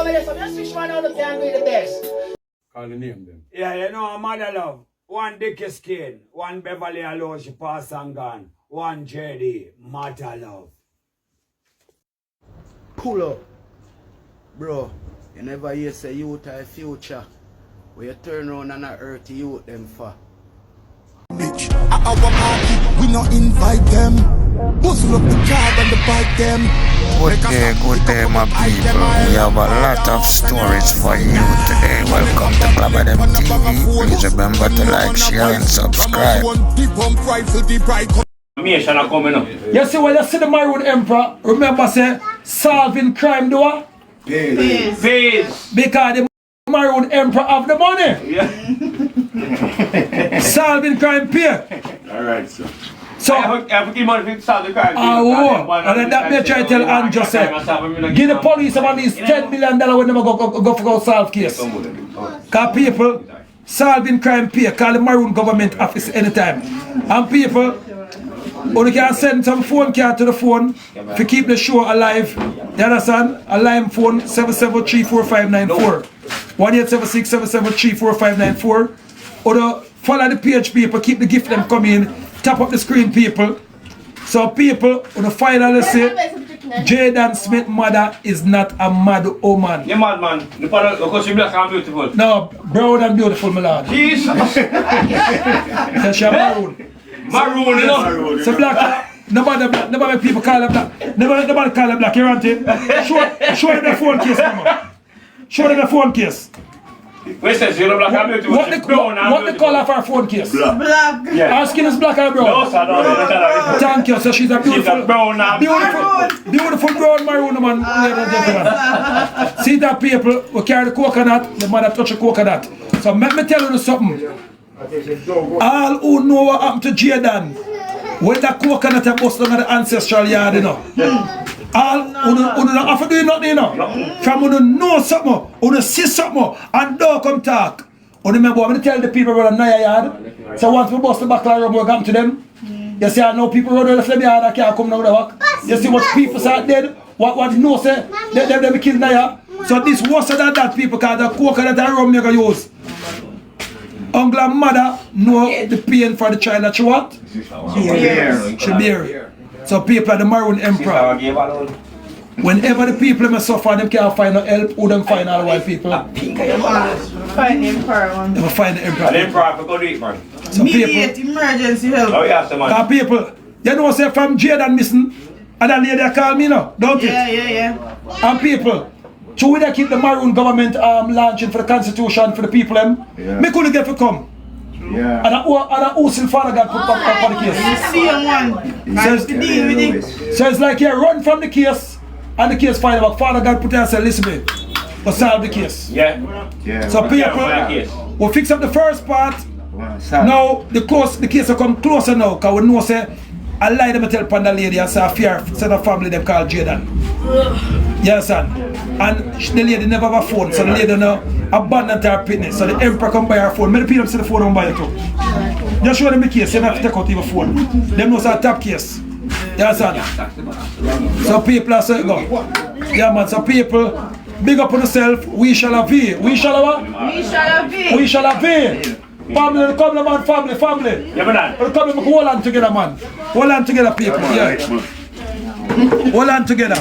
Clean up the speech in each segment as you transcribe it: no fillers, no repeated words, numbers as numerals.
over there, so just switch one out of can do the best. Call the name then. Yeah, you know, Mother Love. One Dickie Skin, one Beverly Allo, she pass and gone. One JD, Mother Love. Pull up. Bro, you never hear say youth are future. Where you turn around and hurt youth them for. Bitch, our party, we not invite them. Bustle up the car and the bike them. Good day, my people. We have a lot of stories for you today. Welcome to Clabba TV. Please remember to like, share, and subscribe. You see when you see the Maroon Emperor, remember say, solving crime do what? Peace. Because the Maroon Emperor have the money. Yeah. Solving crime pay. Alright, sir. So, I have to give money to solve the crime. and then that may try to tell Andrew say, give the police some at least $10 million when they go for solve case. Because people solving crime pay, call the Maroon government office anytime. And people, or you can send some phone card to the phone to keep the show alive. You understand? A line phone 7734594. 1876-7734594. Or the follow the page people, keep the gift them coming, tap up the screen people. So people, on the finally say, Jaden Smith mother is not a mad woman. You're mad man. Because she's black and beautiful. No, brown and beautiful, my lord. Jesus. So she's maroon. Maroon, you know. So black, nobody people call her black. Nobody call her black, you want it? Show them the phone case, mama. Show them the phone case. Wait, says you're black and beautiful. What the color of her phone case? Black. Yeah. Her skin is black or brown? No, sir, no. Thank you. So she's a beautiful, she's a brown and beautiful brown maroon woman, ladies and gentlemen. See that people who carry the coconut, the mother touch the coconut. So let me tell you something. All who know what happened to Jayden, when that coconut are bust down the ancestral yard, you know. All who don't have to do nothing, you know. From who know something, who see something, and don't come talk. You remember, I'm going to tell the people around the Naya yard. So once we bust the back line, we come to them. You see, I know people around the flame yard that can't come down the walk. You see what people say dead, what you know say, they kill Naya. So this worse than that, people, because the coconut and rum you can use. Uncle and mother know the pain for the child that she what? She bear. So people are the Maroon Emperor. Whenever the people may suffer, them can't find no help, who them find all the white people? Find the Emperor. They will find the Emperor. The Emperor, go do it, man. So mediate emergency help. Oh, yeah, so man. People, you know say from Jayden missing, and that lady call me now, don't it? Yeah. And people, so we keep the Maroon government launching for the constitution for the people them. Me couldn't get to come. Yeah. And who still father God put up for the case. So it's like you run from the case and the case find out Father God put there and say, listen me, we'll solve the case. Yeah. So people, we'll fix up the first part. Now the case will come closer now, because we know say I lie them tell Panda lady and say a fear set of family them called Jayden. Yes, son. And the lady never have a phone, so the lady now abandoned her fitness. So the Emperor come buy her phone. Many people see the phone and buy it too. Just show them the case, you don't have to take out even phone. Them know it's a top case. Yes, son. So people are saying go. Yeah man, so people big up on yourself, we shall have it. We shall have what? We shall have it. We shall have it. Family, come man, family. Yeah, man. Come hold on together, man. Hold on together, people. Yeah. Hold on together.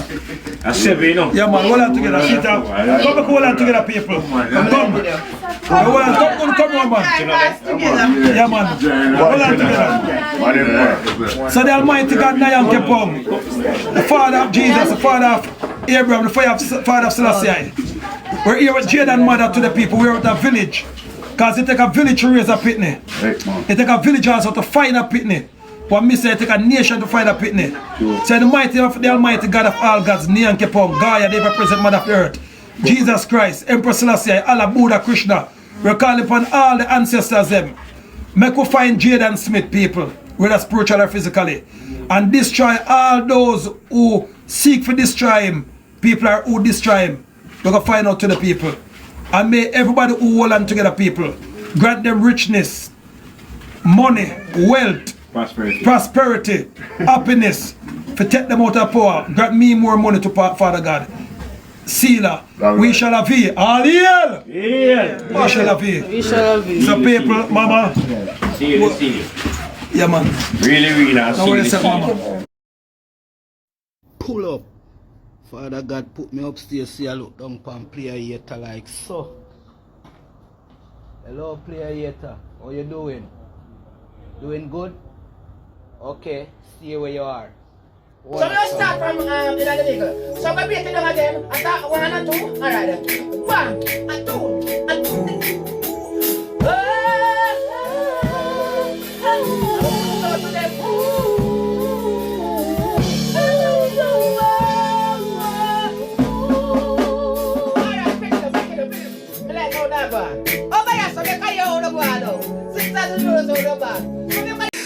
That's heavy, you know. Yeah, man, hold on together. Sit down. Come hold on together, people. Come on, man. Yeah, man. Hold on together. So the Almighty God, Nayam Kepong, the Father of Jesus, the Father of Abraham, the Father of Selassie. We're here with Jayden mother to the people. We're at a village. Because it take a village to raise a pitney. It take a village also to find a pitney. But me say it take a nation to find a pitney. So the mighty of the Almighty God of all gods, Nyan Kepong, Gaia, they represent Mother of the Earth. Jesus Christ, Emperor Selassie, Allah, Buddha, Krishna. We're calling upon all the ancestors them. Make we find Jaden Smith people, whether spiritually or physically. And destroy all those who seek for destroy him. People are who destroy him. We're going to find out to the people. And may everybody who hold on together people, grant them richness, money, wealth, prosperity, happiness, to take them out of power. Grant me more money to Father God. Sealer. We shall have it. All hail! We shall have it. We shall have it. So people, mama. See you. Yeah, man. Really, Now what is that, mama? Pull up. Father God put me upstairs, see I look down and play a hater like so. Hello, play a hater. How you doing? Doing good? Okay, stay where you are. So let's start from in the middle. So we beat it down again. I start 1 and 2. Alright then. 1 and 2 and 2.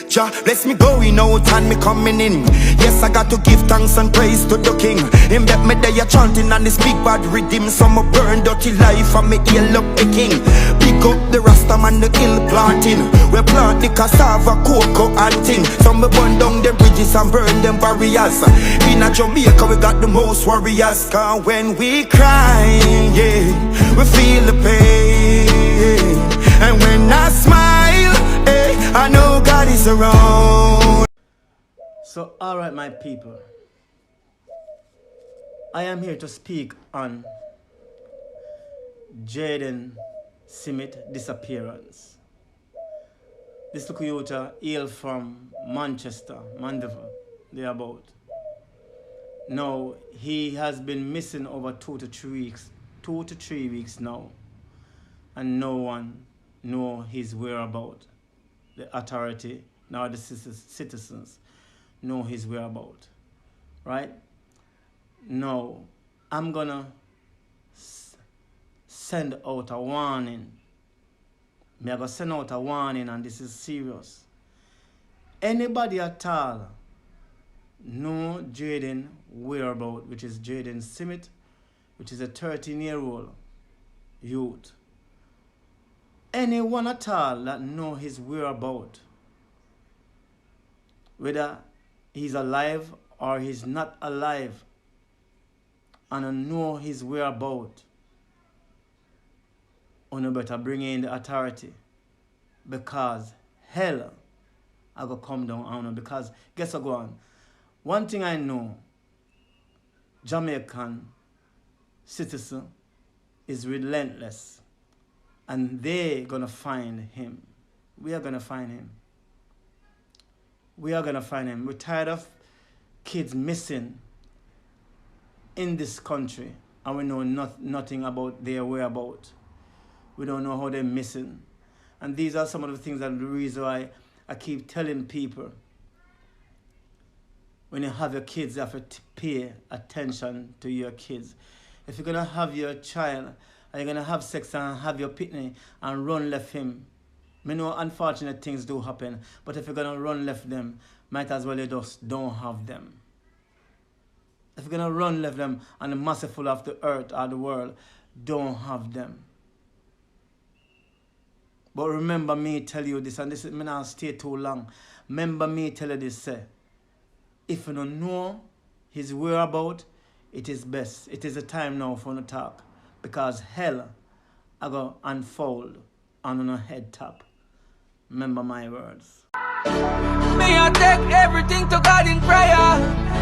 Jah bless me going out and me coming in. Yes, I got to give thanks and praise to the King. Him bet me there chanting and this big bad rhythm. Some burn dirty life and me heal up the King. Pick up the Rasta man the hill planting. We plant the cassava, cocoa and thing. Some burn down them bridges and burn them barriers. In a Jamaica we got the most warriors. Cause when we cry, yeah, we feel the pain. And when I smile, I know God is around. So, alright, my people, I am here to speak on Jaden Smith disappearance. This little youth hail from Manchester, Mandeville, thereabout. Now, he has been missing over 2 to 3 weeks, 2 to 3 weeks now, and no one know his whereabouts. The authority, now the citizens, know his whereabouts, right? Now, I'm gonna send out a warning. I'm gonna send out a warning, and this is serious. Anybody at all know Jayden whereabouts, which is Jaden Smith, which is a 13-year-old youth. Anyone at all that know his whereabouts, whether he's alive or he's not alive, and know his whereabouts, you better bring in the authority, because hell I go come down on you. Because guess what go on? One thing I know, Jamaican citizen is relentless. And they're gonna find him. We are gonna find him. We are gonna find him. We're tired of kids missing in this country, and we know nothing about their whereabouts. We don't know how they're missing. And these are some of the things that the reason why I keep telling people, when you have your kids, you have to pay attention to your kids. If you're gonna have your child, are you going to have sex and have your pitney and run left him? I know unfortunate things do happen, but if you're going to run left them, might as well you just don't have them. If you're going to run left them and the merciful of the earth or the world, don't have them. But remember me tell you this, and this is me not stay too long. Remember me tell you this, say, if you don't know his whereabouts, it is best. It is a time now for you to talk. Because hell I go unfold on a head top. Remember my words. Me I take everything to God in prayer.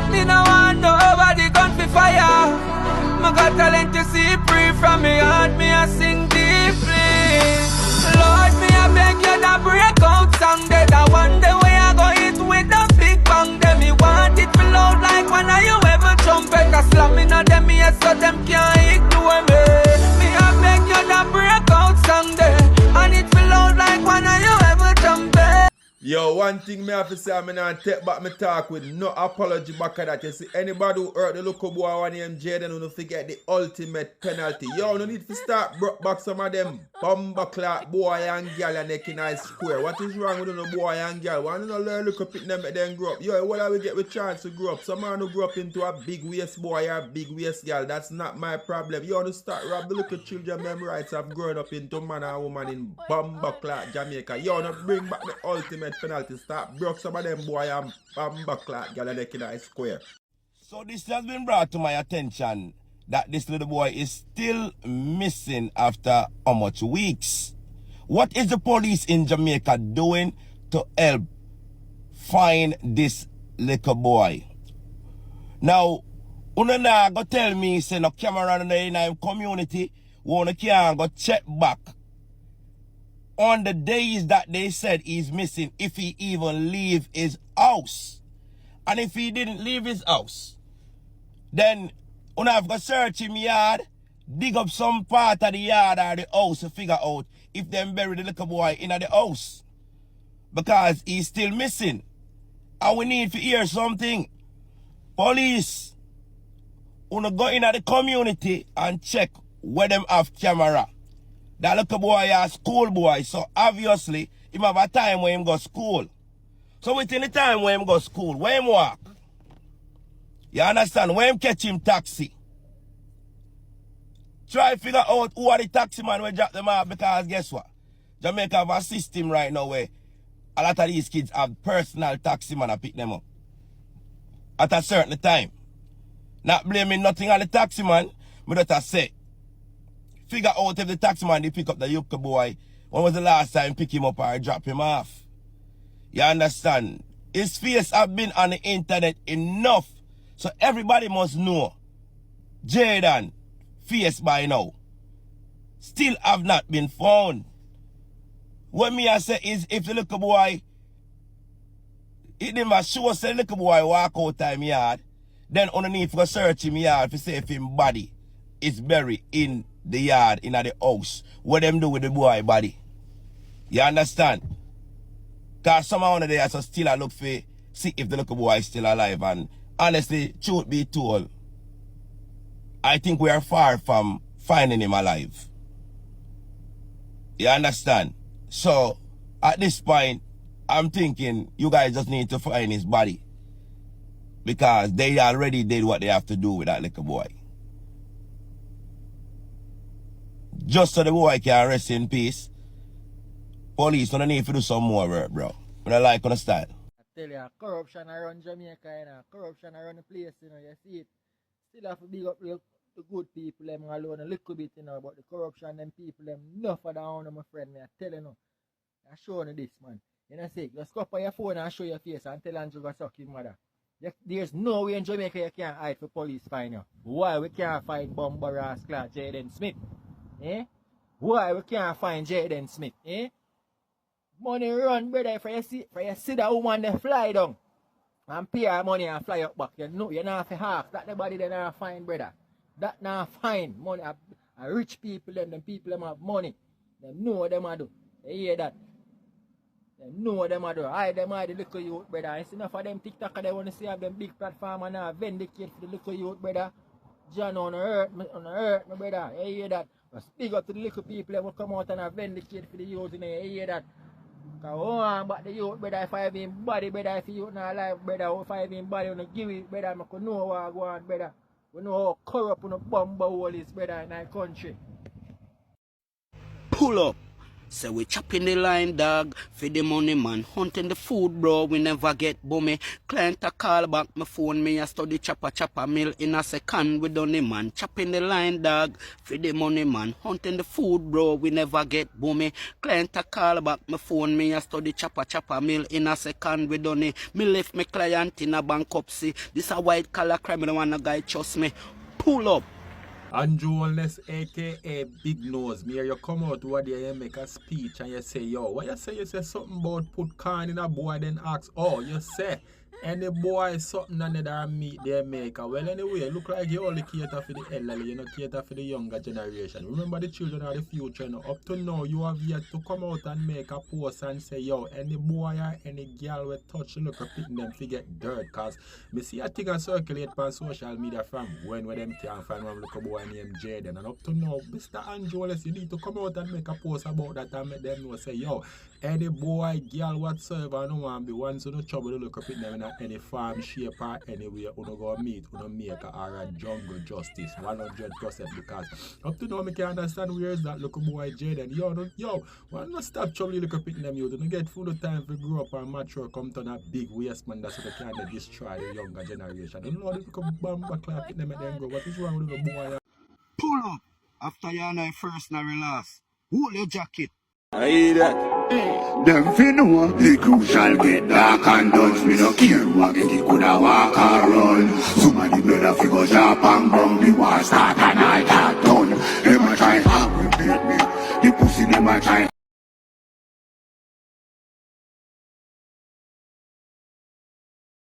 Me no want nobody gun for fire. Me got talent to see free from me heart. Me I sing deeply. Lord, me I beg you to break out song that I wonder where I go hit with the big bang. Them me want it feel loud like when I you ever trumpet. I slam me on them ears so them can't ignore me. Me I beg you to break out song there, and it feel loud like when I you ever trumpet. Yo, one thing me have to say, I'm not take back my talk with no apology back at that. You see, anybody who hurt the local boy one name Jayden, who don't forget the ultimate penalty. Yo, no need to start broke back some of them bomber clock boy and girl and neck in a square. What is wrong with no boy and girl? Why don't you learn look up at them and then grow up? Yo, what are we get with chance to grow up? Some man who grow up into a big waist boy or a big waist girl. That's not my problem. You want to start rob the little children them rights of growing up into man and woman in bomber clock Jamaica. Yo, no bring back the ultimate penalty. Stop broke some of them boy and bomber clock girl and neck in a square. So this has been brought to my attention that this little boy is still missing after how much weeks? What is the police in Jamaica doing to help find this little boy? Now, una na go tell me say no camera in the community, wanna can go check back on the days that they said he's missing, if he even leave his house. And if he didn't leave his house, then una have to search him yard, dig up some part of the yard or the house to figure out if them bury the little boy in the house. Because he's still missing. And we need to hear something. Police, una go in the community and check where them have camera. That little boy is a school boy, so obviously he have a time when him go school. So within the time when him go school, where him walk? You understand? When him catch him taxi. Try to figure out who are the taxi man who drop them off, because guess what? Jamaica have a system right now where a lot of these kids have personal taxi man to pick them up. At a certain time. Not blaming nothing on the taxi man, but I say, figure out if the taxi man they pick up the yucca boy, when was the last time pick him up or drop him off? You understand? His face have been on the internet enough, so everybody must know Jayden face by now still have not been found. What me I say is, if the little boy, it never show us the little boy walk out time yard, then underneath for search him yard to see if him body is buried in the yard, in the house. What them do with the boy body? You understand? Because somehow there so still I look for see if the little boy is still alive. And honestly, truth be told, I think we are far from finding him alive. You understand? So at this point, I'm thinking you guys just need to find his body. Because they already did what they have to do with that little boy. Just so the boy can rest in peace, police don't need to do some more work, bro. But I like on the style. I tell you, corruption around Jamaica, you know, corruption around the place, you know, you see it. Still have to big up the good people, them alone a little bit, you know, but the corruption, them people, them enough of that, my friend, me, I tell you, no. I show you this, man. You know, say, just go up on your phone and show your face and tell Andrew to suck his mother. There's no way in Jamaica you can't hide for police find you. Why we can't find Bomber Rascal Jaden Smith? Eh? Why we can't find Jaden Smith? Eh? Money run, brother, for you see that woman they fly down and pay her money and fly up back. You know, you're not for half. That the body they not find, brother. That not fine. Money rich people, them people them have money. They know what them do. You hear that? They know what them do. I them are the little youth, brother. It's enough of them TikTok they want to see have them big platform and now vindicate for the little youth, brother. John on the earth, my brother. You hear that? But speak up to the little people that will come out and vindicate for the youth in there. You hear that? Because but the youth, brother, if I have him body, brother, if you not alive, brother, if I have him body, I give it, brother, I can know what I want, brother. We know how corrupt and bomb hole is, brother, in our country. Pull up. So we chopping the line, dog, for the money, man. Hunting the food, bro, we never get bummy. Client a call back, my phone, me a study chopper mill in a second, we done it, man. Chopping the line, dog, for the money, man. Hunting the food, bro, we never get bummy. Client a call back, my phone, me a study chopper mill in a second, we done it. Me left my client in a bankruptcy. This a white collar criminal, one a guy trust me. Pull up. Andrew Wellness, aka Big Nose, me hear you come out over there, you make a speech and you say, yo, what you say something about put corn in a boy, then ask, oh, you say, any boy something another meat they make. Well, anyway, look like you only cater for the elderly, you know, cater for the younger generation. Remember, the children are the future, you know. Up to now, you have yet to come out and make a post and say, yo, any boy or any girl will touch the look picking them to get dirt. Because me see a thing and circulate on social media from when them can't find one little boy named Jayden. And up to now, Mr. Andrew, you need to come out and make a post about that and make them know, say, yo, any boy, girl, whatsoever, no one be one so no trouble to look up in them in any farm shape or anywhere, you go meet, you make or a jungle justice 100% because up to now I can't understand where is that little boy Jayden. Yo, why not stop trouble you look up in them you don't get full of time to grow up and mature, come to a big waste man that's what they can't destroy the younger generation. Don't know they come bomb clap in them and then go. What is wrong with the boy? Pull up after you and I first now relax. Hold your jacket. I hear that. Them fi know the crucial get dark and dodge. Me no care who I get it coulda walk or run. Somebody better fi go sharp and bum. Me